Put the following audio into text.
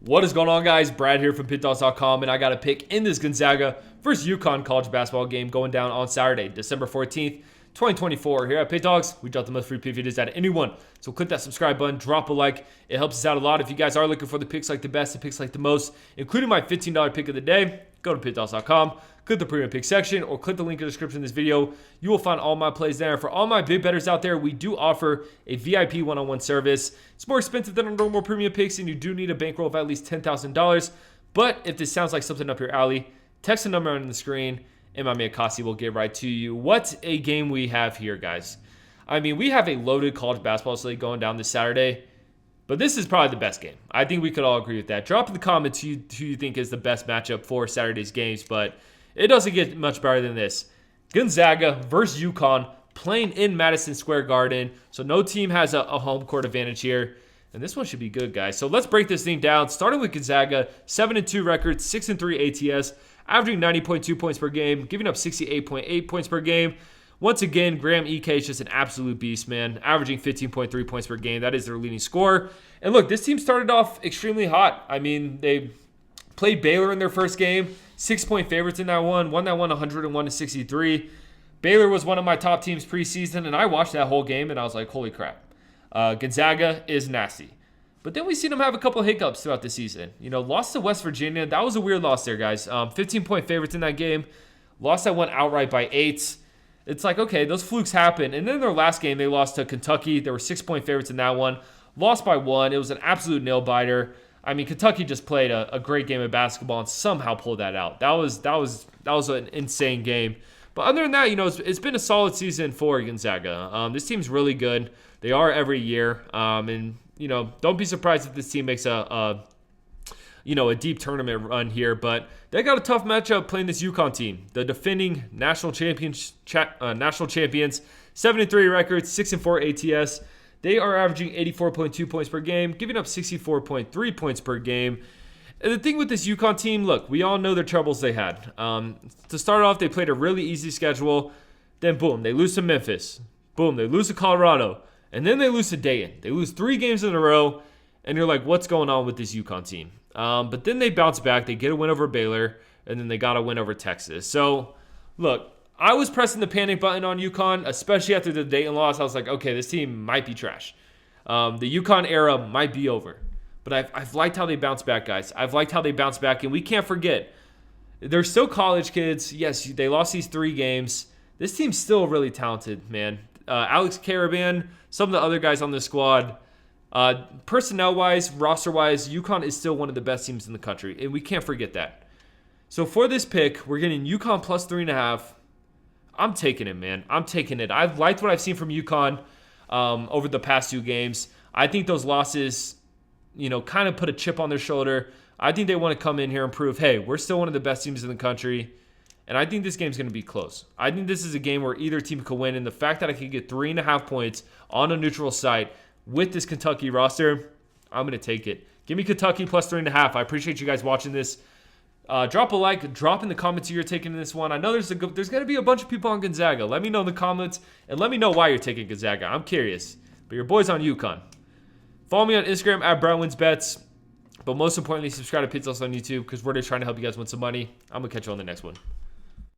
What is going on, guys? Brad here from Pickdawgz.com, and I got a pick in this Gonzaga versus UConn college basketball game going down on Saturday, December 14th, 2024. Here at Pickdawgz, we drop the most free pick videos out of anyone. So click that subscribe button, drop a like. It helps us out a lot. If you guys are looking for the picks like the best, the picks like the most, including my $15 pick of the day, go to Pickdawgz.com, click the premium pick section, or click the link in the description of this video. You will find all my plays there. For all my big bettors out there, we do offer a VIP one-on-one service. It's more expensive than our normal premium picks, and you do need a bankroll of at least $10,000. But if this sounds like something up your alley, text the number on the screen, and my man Kasi will get right to you. What a game we have here, guys. I mean, we have a loaded college basketball slate going down this Saturday, but this is probably the best game. I think we could all agree with that. Drop in the comments who you think is the best matchup for Saturday's games, but it doesn't get much better than this. Gonzaga versus UConn, playing in Madison Square Garden, so no team has a home court advantage here. And this one should be good, guys. So let's break this thing down. Starting with Gonzaga, 7-2 record, 6-3 ATS, averaging 90.2 points per game, giving up 68.8 points per game. Once again, Graham EK is just an absolute beast, man, averaging 15.3 points per game. That is their leading scorer. And look, this team started off extremely hot. I mean, they played Baylor in their first game, 6-point favorites in that one, won that one 101-63. Baylor was one of my top teams preseason, and I watched that whole game, and I was like, holy crap. Gonzaga is nasty. But then we seen them have a couple of hiccups throughout the season. You know, lost to West Virginia. That was a weird loss there, guys. 15-point favorites in that game. Lost that one outright by 8. It's like, okay, those flukes happen. And then their last game, they lost to Kentucky. They were 6-point favorites in that one. Lost by 1. It was an absolute nail-biter. I mean, Kentucky just played a great game of basketball and somehow pulled that out. That was an insane game. But other than that, you know, it's been a solid season for Gonzaga. This team's really good. They are every year. And, you know, don't be surprised if this team makes a deep tournament run here. But they got a tough matchup playing this UConn team. The defending national champions, 7-3 records, 6-4 ATS. They are averaging 84.2 points per game, giving up 64.3 points per game. And the thing with this UConn team, look, we all know the troubles they had. To start off, they played a really easy schedule. Then, boom, they lose to Memphis. Boom, they lose to Colorado. And then they lose to Dayton. They lose 3 games in a row. And you're like, what's going on with this UConn team? But then they bounce back. They get a win over Baylor. And then they got a win over Texas. So, look, I was pressing the panic button on UConn, especially after the Dayton loss. I was like, okay, this team might be trash. The UConn era might be over. But I've liked how they bounce back, guys. I've liked how they bounce back. And we can't forget, they're still college kids. Yes, they lost these 3 games. This team's still really talented, man. Alex Caravan, some of the other guys on the squad, personnel-wise, roster-wise, UConn is still one of the best teams in the country. And we can't forget that. So for this pick, we're getting UConn plus 3.5. I'm taking it, man. I'm taking it. I've liked what I've seen from UConn over the past 2 games. I think those losses, you know, kind of put a chip on their shoulder. I think they want to come in here and prove, hey, we're still one of the best teams in the country. And I think this game's going to be close. I think this is a game where either team could win. And the fact that I could get 3.5 points on a neutral site with this Kentucky roster, I'm going to take it. Give me Kentucky plus 3.5. I appreciate you guys watching this. Drop a like, drop in the comments who you're taking this one. I know there's going to be a bunch of people on Gonzaga. Let me know in the comments, and let me know why you're taking Gonzaga. I'm curious. But your boy's on UConn. Follow me on Instagram at BrownWinsBets. But most importantly, subscribe to Pick Dawgz on YouTube because we're just trying to help you guys win some money. I'm going to catch you on the next one.